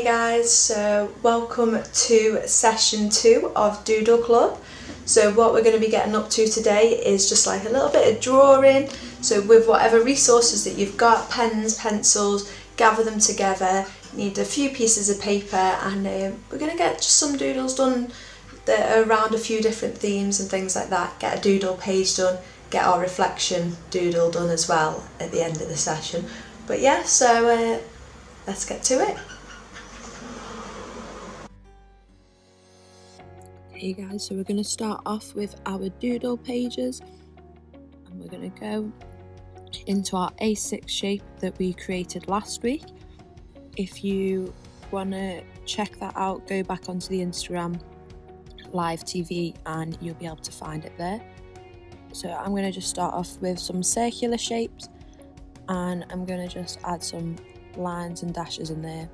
Hey guys, so welcome to session 2 of Doodle Club. So what we're going to be getting up to today is just like a little bit of drawing. So with whatever resources that you've got, pens, pencils, gather them together. You need a few pieces of paper and we're going to get just some doodles done that are around a few different themes and things like that. Get a doodle page done, get our reflection doodle done as well at the end of the session. But yeah, so let's get to it. Hey guys, so we're going to start off with our doodle pages and we're going to go into our A6 shape that we created last week. If you want to check that out, go back onto the Instagram live TV and you'll be able to find it there. So I'm going to just start off with some circular shapes and I'm going to just add some lines and dashes in there,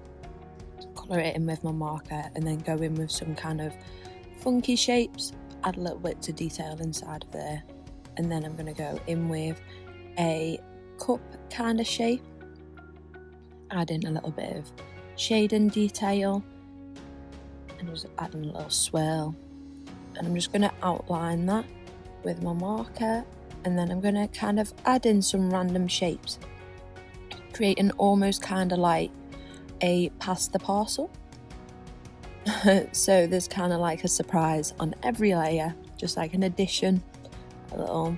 colour it in with my marker and then go in with some kind of funky shapes, add a little bit to detail inside of there, and then I'm going to go in with a cup kind of shape, add in a little bit of shading detail and just adding a little swirl, and I'm just going to outline that with my marker, and then I'm going to kind of add in some random shapes, creating almost kind of like a pass the parcel. So there's kind of like a surprise on every layer, just like an addition, a little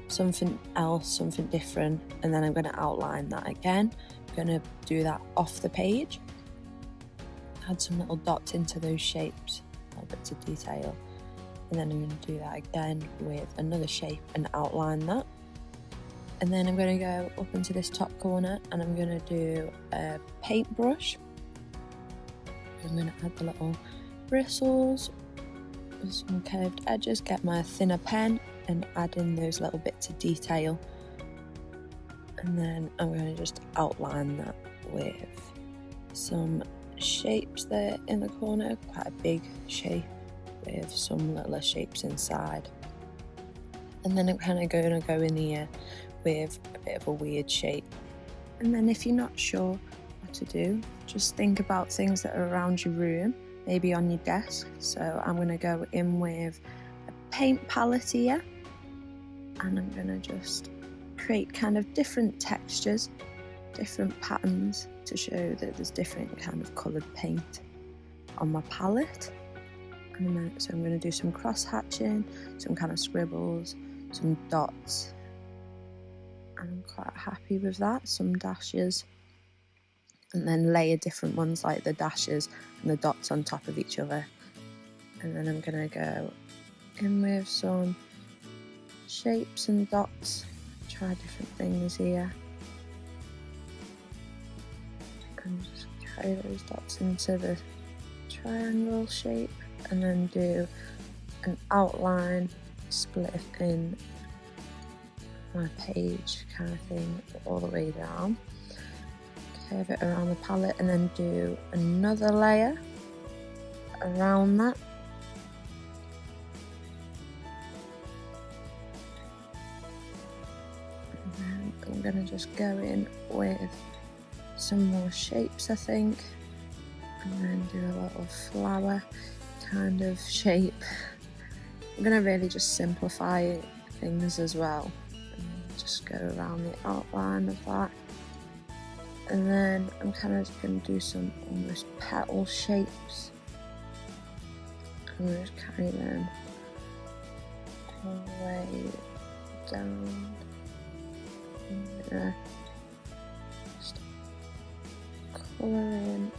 something else, something different, and then I'm going to outline that again. I'm going to do that off the page, add some little dots into those shapes, little bits of detail, and then I'm going to do that again with another shape and outline that. And then I'm going to go up into this top corner and I'm going to do a paintbrush. I'm going to add the little bristles with some curved edges, get my thinner pen and add in those little bits of detail. And then I'm going to just outline that with some shapes there in the corner, quite a big shape with some littler shapes inside. And then I'm kind of going to go in here with a bit of a weird shape. And then if you're not sure what to do, just think about things that are around your room, maybe on your desk. So I'm going to go in with a paint palette here and I'm going to just create kind of different textures, different patterns to show that there's different kind of coloured paint on my palette. And then, so I'm going to do some cross hatching, some kind of scribbles, some dots. I'm quite happy with that, some dashes. And then layer different ones like the dashes and the dots on top of each other. And then I'm going to go in with some shapes and dots, try different things here. And just carry those dots into the triangle shape and then do an outline split in my page kind of thing all the way down. Curve it around the palette and then do another layer around that. And then I'm going to just go in with some more shapes, I think, and then do a little flower kind of shape. I'm going to really just simplify things as well, and just go around the outline of that. And then I'm kind of just going to do some almost petal shapes. I'm going to just carry them all the way down. I'm going to just colour in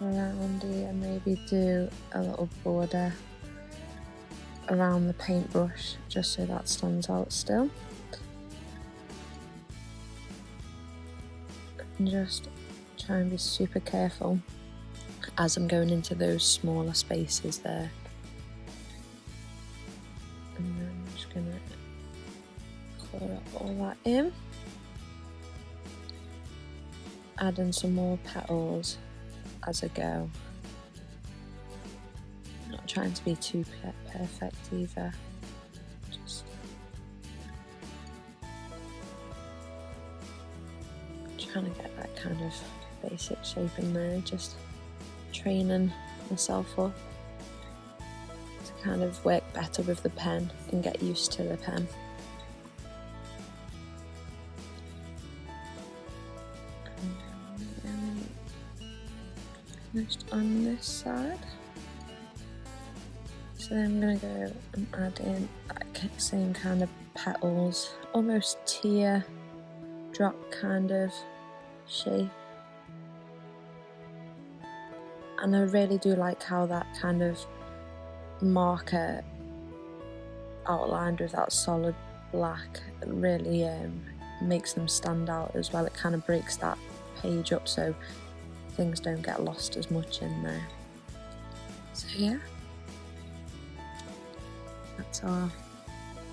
around here, maybe do a little border around the paintbrush just so that stands out still. And just try and be super careful as I'm going into those smaller spaces there. And then I'm just going to colour all that in. Add in some more petals as I go. Not trying to be too perfect either. Just trying to get that kind of basic shape in there, just training myself up to kind of work better with the pen and get used to the pen. Next on this side, so then I'm going to go and add in that same kind of petals, almost tear drop kind of shape. And I really do like how that kind of marker outlined with that solid black really makes them stand out as well. It kind of breaks that page up so things don't get lost as much in there. So yeah, that's our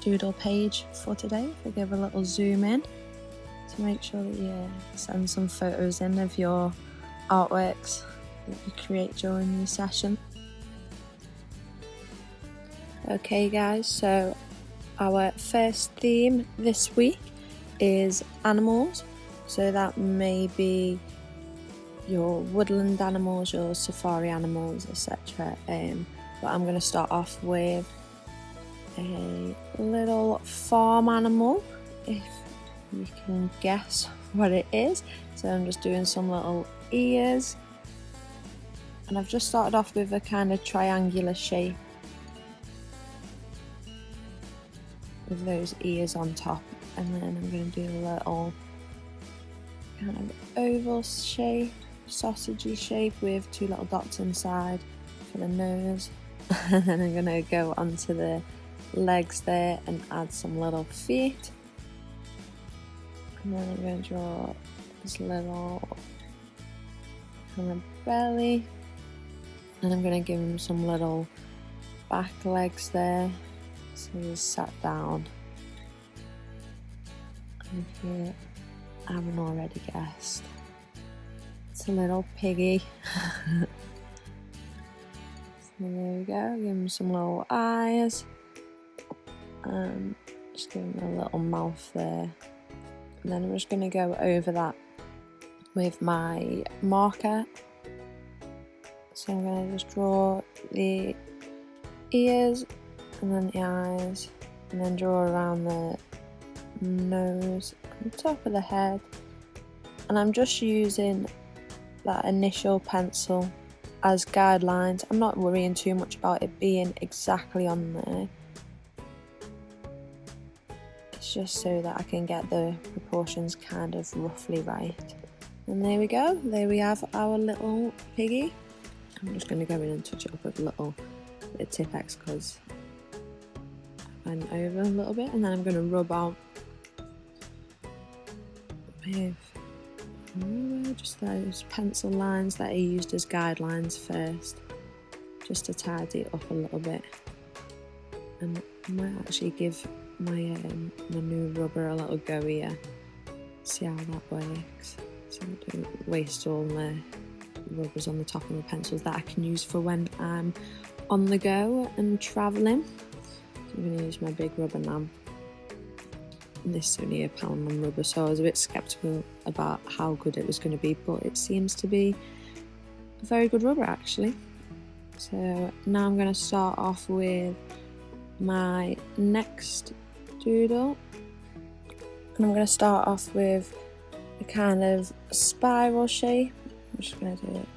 doodle page for today. If I give a little zoom in to make sure that you send some photos in of your artworks that you create during your session. Okay guys, so our first theme this week is animals. So that may be your woodland animals, your safari animals, etc. But I'm going to start off with a little farm animal, if you can guess what it is. So I'm just doing some little ears, and I've just started off with a kind of triangular shape with those ears on top, and then I'm going to do a little kind of oval shape, sausagey shape with two little dots inside for the nose. And then I'm going to go onto the legs there and add some little feet, and then I'm going to draw this little kind of belly, and I'm going to give him some little back legs there, so he's sat down. And if you haven't already guessed, it's a little piggy. So there we go, give him some little eyes, and just give him a little mouth there. And then I'm just going to go over that with my marker. So I'm going to just draw the ears and then the eyes, and then draw around the nose and top of the head. And I'm just using that initial pencil as guidelines. I'm not worrying too much about it being exactly on there. It's just so that I can get the proportions kind of roughly right. And there we go, there we have our little piggy. I'm just going to go in and touch it up with a little bit of Tip-X because I went over a little bit, and then I'm going to rub out with just those pencil lines that I used as guidelines first, just to tidy it up a little bit. And I might actually give my new rubber a little go here, see how that works, so I don't waste all the rubbers on the top of my pencils that I can use for when I'm on the go and travelling. So I'm going to use my big rubber now. And this is only £1 rubber, so I was a bit sceptical about how good it was going to be, but it seems to be a very good rubber actually. So now I'm going to start off with my next doodle, and I'm going to start off with a kind of spiral shape. I'm just going to do it.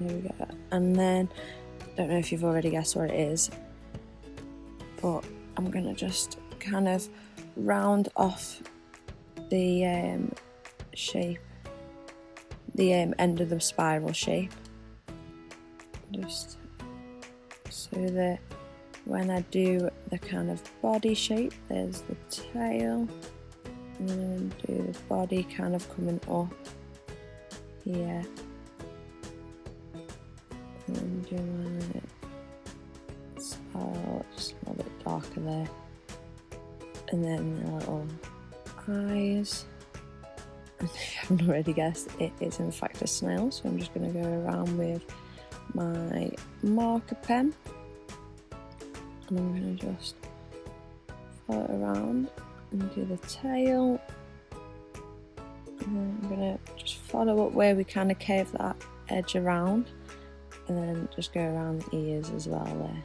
There we go. And then, I don't know if you've already guessed what it is, but I'm going to just kind of round off the shape, the end of the spiral shape, just so that when I do the kind of body shape, there's the tail, and then do the body kind of coming up here, and then do my spiral just a little bit darker there, and then the little eyes. And if you haven't already guessed, it is in fact a snail, so I'm just going to go around with my marker pen, and I'm going to just follow it around and do the tail, and then I'm going to just follow up where we kind of curve that edge around, and then just go around the ears as well there.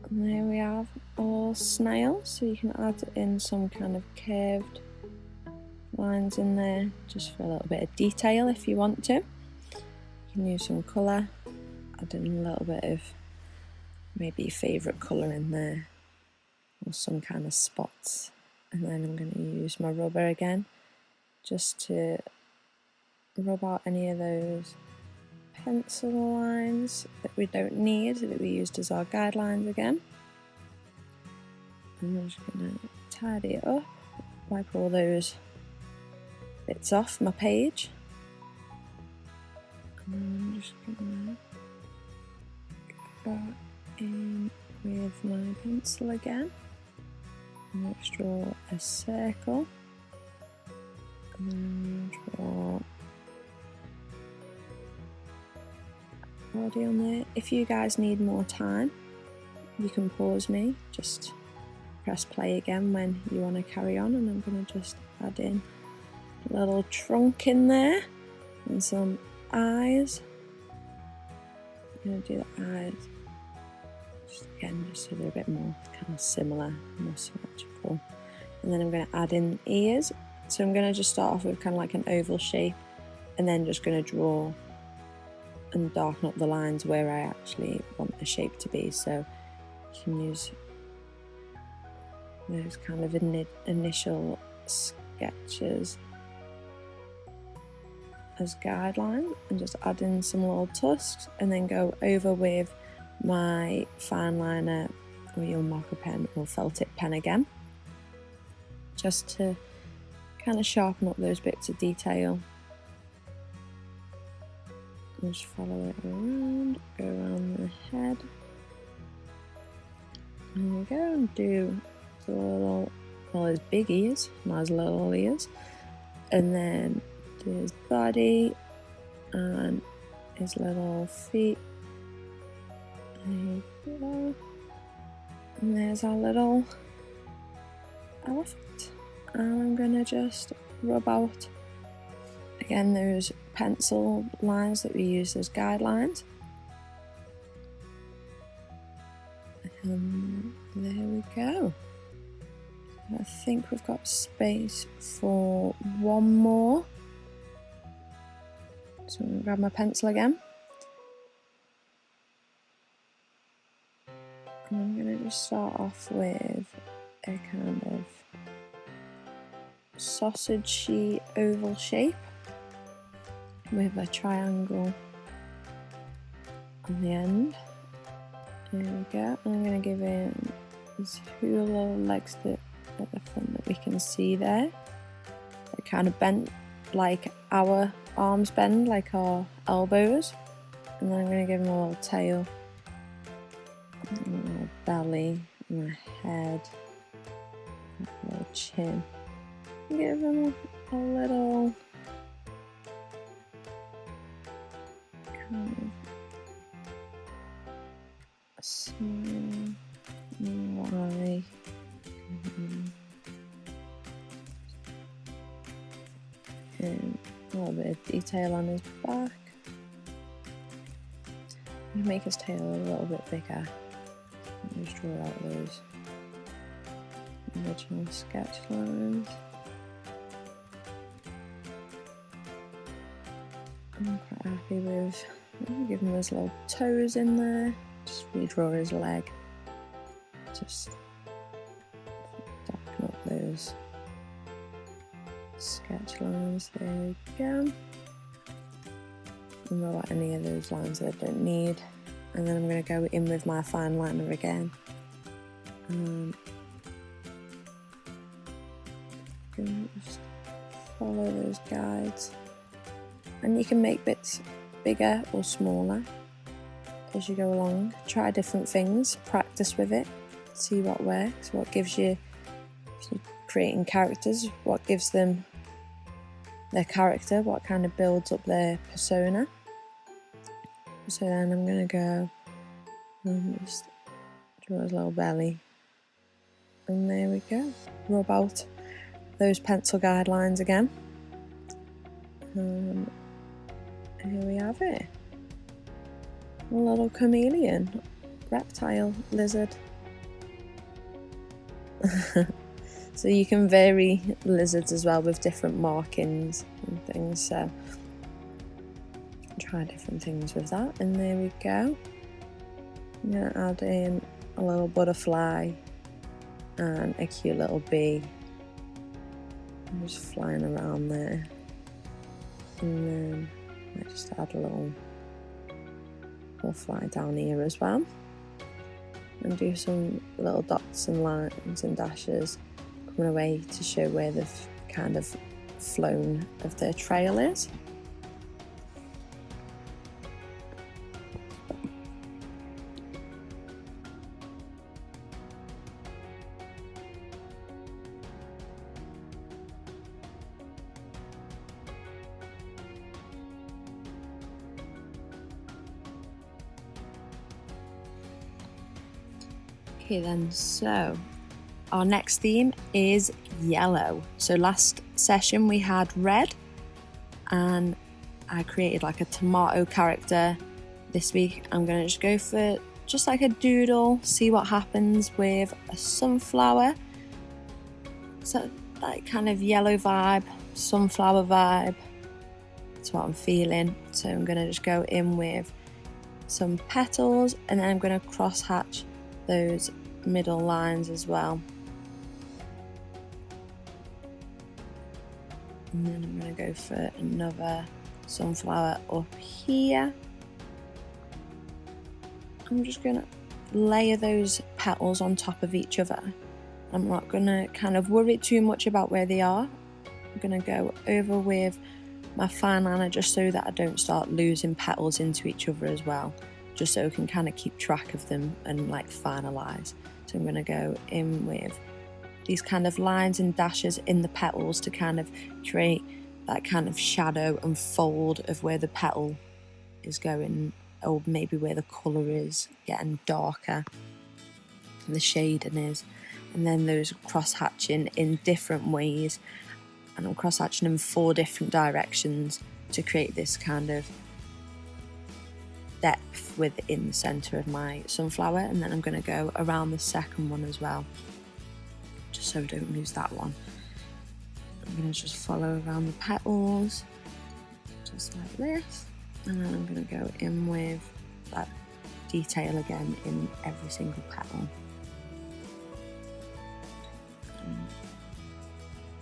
And there we have our snail, so you can add in some kind of curved lines in there just for a little bit of detail if you want to. You can use some colour, add in a little bit of maybe your favourite colour in there, or some kind of spots. And then I'm going to use my rubber again just to rub out any of those pencil lines that we don't need, that we used as our guidelines again. And I'm just going to tidy it up, wipe all those bits off my page. And then I'm just going to go in with my pencil again. And let's draw a circle. And then draw a body on there. If you guys need more time, you can pause me, just press play again when you want to carry on, and I'm going to just add in a little trunk in there and some eyes. I'm going to do the eyes just again, just so they're a bit more kind of similar, more symmetrical. And then I'm going to add in ears. So I'm going to just start off with kind of like an oval shape, and then just going to draw and darken up the lines where I actually want the shape to be. So you can use those kind of initial sketches as guidelines, and just add in some little tusks, and then go over with my fine liner or your marker pen or felt tip pen again, just to kind of sharpen up those bits of detail. And just follow it around, go around the head. There we go, and do the little, well, his big ears, not his little ears, and then do his body and his little feet. There you go. And there's our little elephant. And I'm gonna just rub out again those pencil lines that we use as guidelines. And there we go. I think we've got space for one more. So I'm gonna grab my pencil again. And I'm going to just start off with a kind of sausage-y oval shape with a triangle on the end. There we go. And I'm going to give it these two little legs at the front that we can see there. They're kind of bent like our arms bend, like our elbows. And then I'm going to give them a little tail. A little belly, and a head, a little chin. Give them a little kind of smile, eye, and a little bit of detail on his back. I'm going to make his tail a little bit bigger. Just draw out those original sketch lines. I'm quite happy with giving him his little toes in there. Just redraw his leg. Just darken up those sketch lines. There we go. And roll out any of those lines that I don't need. And then I'm going to go in with my fine liner again. Just follow those guides. And you can make bits bigger or smaller as you go along. Try different things, practice with it, see what works, what gives you, if you're creating characters, what gives them their character, what kind of builds up their persona. So then I'm going to go and just draw his little belly. And there we go. Rub out those pencil guidelines again. Here we have it. A little chameleon, reptile, lizard. So you can vary lizards as well with different markings and things, so try different things with that. And there we go. I'm going to add in a little butterfly and a cute little bee. I'm just flying around there. And then I just add a little fly down here as well. And do some little dots and lines and dashes coming away to show where they've kind of flown of their trail is. Okay then, so our next theme is yellow. So last session we had red and I created like a tomato character. This week I'm going to just go for just like a doodle, see what happens with a sunflower. So that kind of yellow vibe, sunflower vibe, that's what I'm feeling. So I'm going to just go in with some petals and then I'm going to cross hatch those middle lines as well. And then I'm going to go for another sunflower up here. I'm just going to layer those petals on top of each other. I'm not going to kind of worry too much about where they are. I'm going to go over with my fine liner just so that I don't start losing petals into each other as well, just so I can kind of keep track of them and like finalize. So I'm going to go in with these kind of lines and dashes in the petals to kind of create that kind of shadow and fold of where the petal is going, or maybe where the colour is getting darker and the shading is. And then those cross hatching in different ways, and I'm cross hatching in 4 different directions to create this kind of depth within the centre of my sunflower. And then I'm going to go around the second one as well, just so I don't lose that one. I'm going to just follow around the petals just like this, and then I'm going to go in with that detail again in every single petal.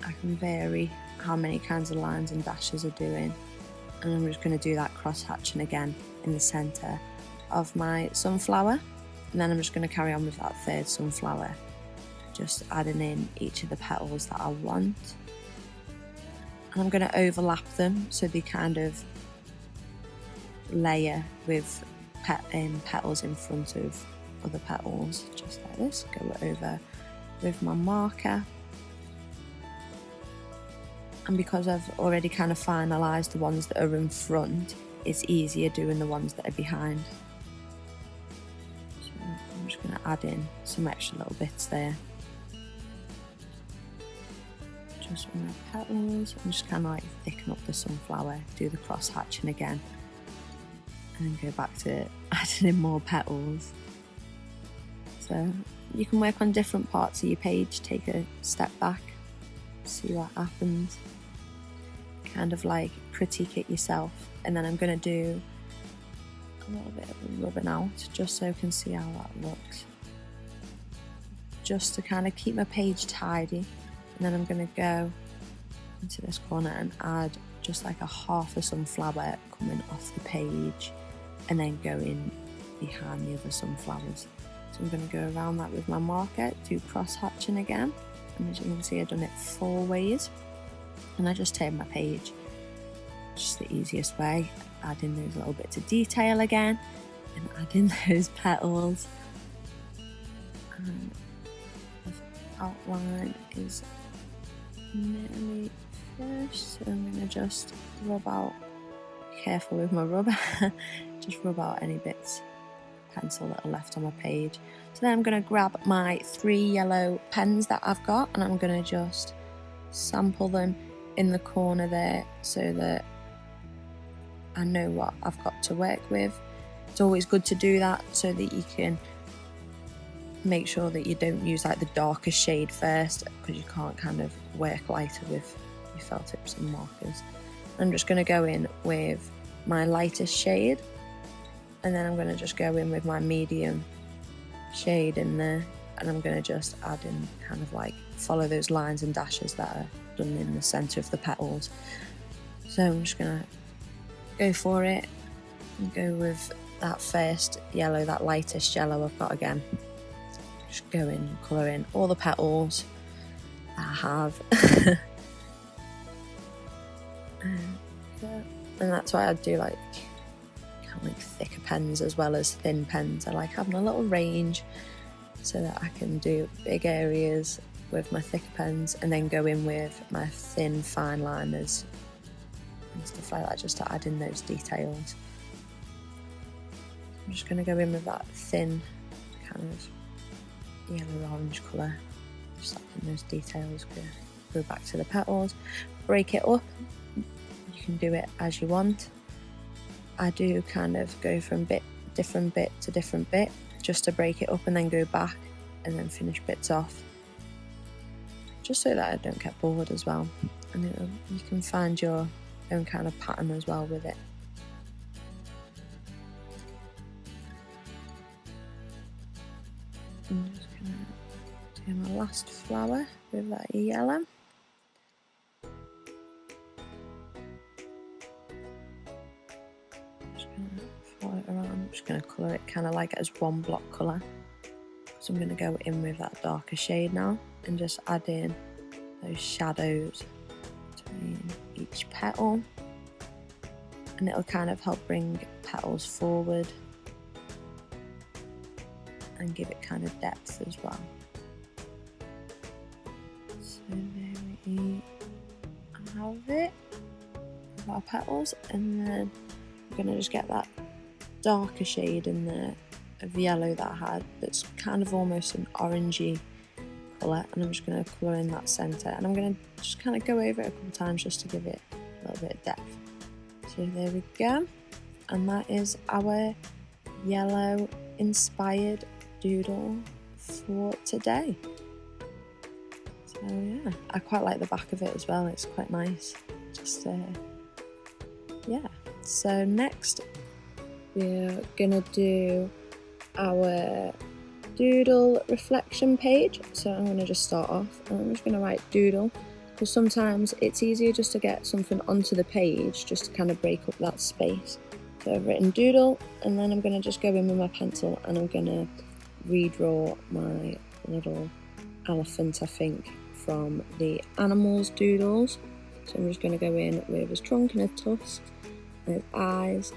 I can vary how many kinds of lines and dashes are doing, and I'm just going to do that cross hatching again in the centre of my sunflower. And then I'm just going to carry on with that third sunflower, just adding in each of the petals that I want. And I'm going to overlap them so they kind of layer with petals in front of other petals, just like this. Go over with my marker. And because I've already kind of finalised the ones that are in front, it's easier doing the ones that are behind. So I'm just going to add in some extra little bits there. Just with my petals, and just kind of like thicken up the sunflower, do the cross hatching again, and then go back to adding in more petals. So you can work on different parts of your page, take a step back, see what happens, kind of like critique it yourself. And then I'm going to do a little bit of rubbing out just so I can see how that looks, just to kind of keep my page tidy. And then I'm going to go into this corner and add just like a half a sunflower coming off the page, and then go in behind the other sunflowers. So I'm going to go around that with my marker, do cross hatching again. And as you can see, I've done it 4 ways. And I just turn my page, just the easiest way, add in those little bits of detail again, and add in those petals. And the outline is nearly finished, so I'm going to just rub out, careful with my rubber, just rub out any bits of pencil that are left on my page. So then I'm going to grab my 3 yellow pens that I've got, and I'm going to just sample them in the corner there so that I know what I've got to work with. It's always good to do that so that you can make sure that you don't use like the darkest shade first, because you can't kind of work lighter with your felt tips and markers. I'm just going to go in with my lightest shade, and then I'm going to just go in with my medium shade in there, and I'm going to just add in kind of like follow those lines and dashes that are done in the centre of the petals. So I'm just going to go for it and go with that first yellow, that lightest yellow I've got again. Just go in and colour in all the petals that I have. And that's why I do like kind of like thicker pens as well as thin pens. I like having a little range so that I can do big areas with my thicker pens and then go in with my thin fine liners and stuff like that, just to add in those details. I'm just going to go in with that thin kind of yellow orange colour, just adding those details. Go back to the petals, break it up. You can do it as you want. I do kind of go from different bit to different bit, just to break it up and then go back and then finish bits off, just so that I don't get bored as well. And you can find your own kind of pattern as well with it. I'm just going to do my last flower with that yellow. I'm just going to colour it kind of like as one block colour. So I'm going to go in with that darker shade now and just add in those shadows between each petal, and it'll kind of help bring petals forward and give it kind of depth as well. So there we have it with our petals, and then I'm going to just get that darker shade in there of yellow that I had, that's kind of almost an orangey colour, and I'm just going to colour in that centre, and I'm going to just kind of go over it a couple of times just to give it a little bit of depth. So there we go, and that is our yellow inspired doodle for today. So yeah, I quite like the back of it as well, it's quite nice. Just yeah, so next we're gonna do our Doodle Reflection page. So I'm gonna just start off and I'm just gonna write doodle, because sometimes it's easier just to get something onto the page just to kind of break up that space. So I've written doodle, and then I'm gonna just go in with my pencil and I'm gonna redraw my little elephant, I think, from the animals doodles. So I'm just gonna go in with his trunk and his tusks and his eyes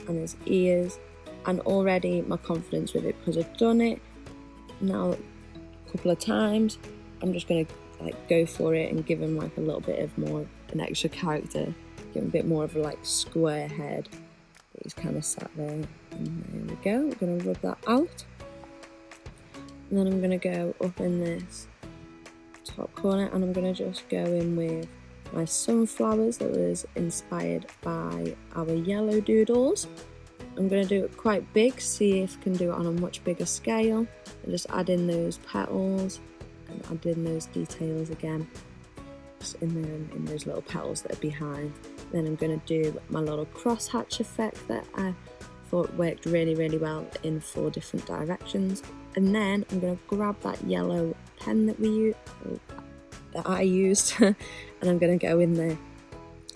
and his ears, and already my confidence with it, because I've done it now a couple of times, I'm just going to like go for it and give him like a little bit of more an extra character, give him a bit more of a like square head. He's kind of sat there, and there we go. I'm going to rub that out, and then I'm going to go up in this top corner and I'm going to just go in with my sunflowers that was inspired by our yellow doodles. I'm going to do it quite big, see if I can do it on a much bigger scale, and just add in those petals and add in those details again, just in there in those little petals that are behind. Then I'm going to do my little crosshatch effect that I thought worked really, really well in 4 different directions. And then I'm going to grab that yellow pen that I used and I'm going to go in there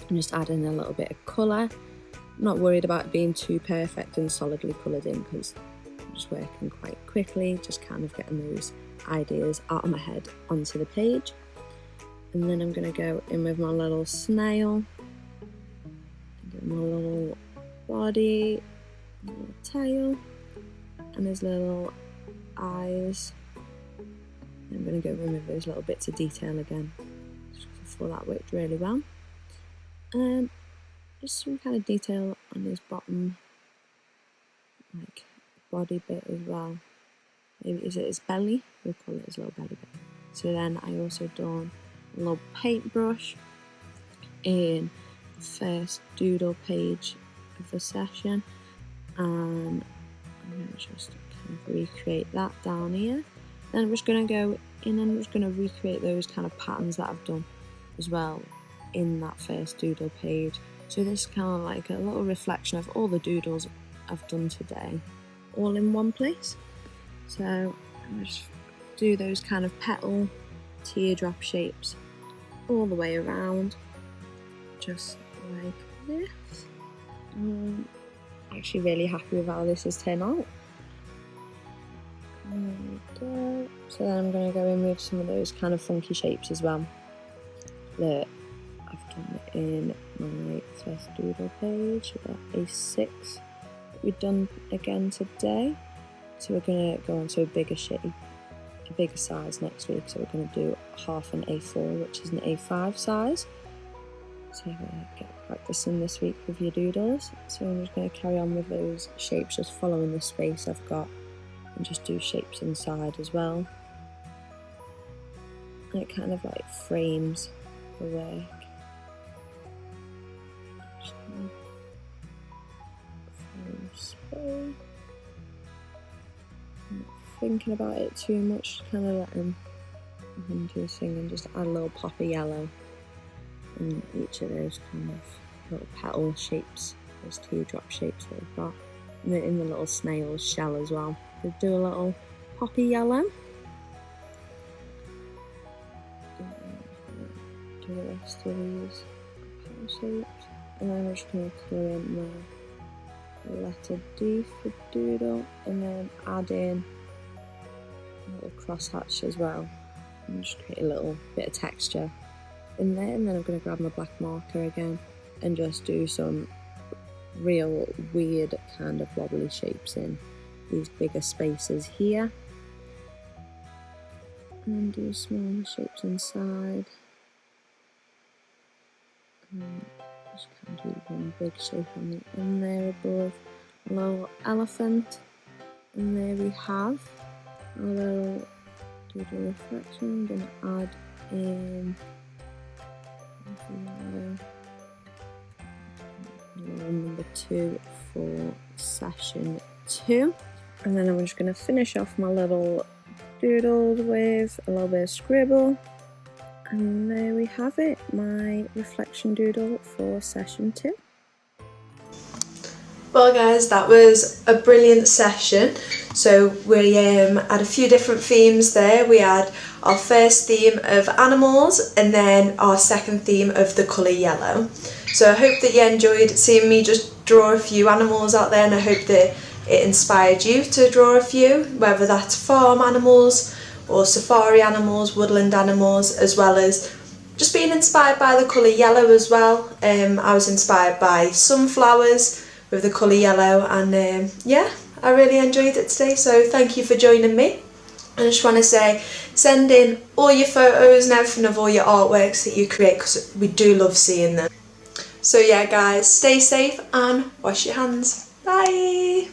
and just add in a little bit of colour. I'm not worried about it being too perfect and solidly coloured in, because I'm just working quite quickly, just kind of getting those ideas out of my head onto the page. And then I'm going to go in with my little snail, my little body, my little tail, and his little eyes. I'm going to go in with those little bits of detail again, just because I thought that worked really well. And just some kind of detail on his bottom, like body bit as well. Maybe is it his belly? We'll call it his little belly bit. So then I also done a little paintbrush in the first doodle page of the session, and I'm going to just kind of recreate that down here. Then I'm just going to go in and I'm just going to recreate those kind of patterns that I've done as well in that first doodle page. So this is kind of like a little reflection of all the doodles I've done today, all in one place. So I'm just do those kind of petal teardrop shapes all the way around, just like this. I'm actually really happy with how this has turned out. There we go. So then I'm going to go in with some of those kind of funky shapes as well that I've done in my first doodle page, the A6 that we've done again today. So we're going to go on to a bigger shape, a bigger size next week. So we're going to do half an A4, which is an A5 size. So you're going to get practicing this week with your doodles. So I'm just going to carry on with those shapes, just following the space I've got, and just do shapes inside as well. And it kind of like frames the work. Spray. I'm not thinking about it too much, kind of letting him do his thing, and just add a little pop of yellow in each of those kind of little petal shapes, those teardrop shapes that we've got, and then in the little snail's shell as well. We'll do a little poppy yellow. Do the rest of these petal shapes, and then I'm just going to colour in the letter D for doodle, and then add in a little crosshatch as well, and just create a little bit of texture in there. And then I'm going to grab my black marker again and just do some real weird kind of wobbly shapes in these bigger spaces here, and then do smaller shapes inside, and just kind of do one big shape on the end there above, a little elephant, and there we have a little Doodle Reflection. I'm going to add in number 2 for session 2, and then I'm just going to finish off my little doodles with a little bit of scribble, and there we have it, my reflection doodle for session 2. Well guys, that was a brilliant session. So we had a few different themes there. We had our first theme of animals, and then our second theme of the colour yellow. So I hope that you enjoyed seeing me just draw a few animals out there, and I hope that it inspired you to draw a few, whether that's farm animals or safari animals, woodland animals, as well as just being inspired by the colour yellow as well. I was inspired by sunflowers with the colour yellow, and yeah, I really enjoyed it today, so thank you for joining me. I just want to say, send in all your photos and everything of all your artworks that you create, because we do love seeing them. So yeah guys, stay safe and wash your hands. Bye!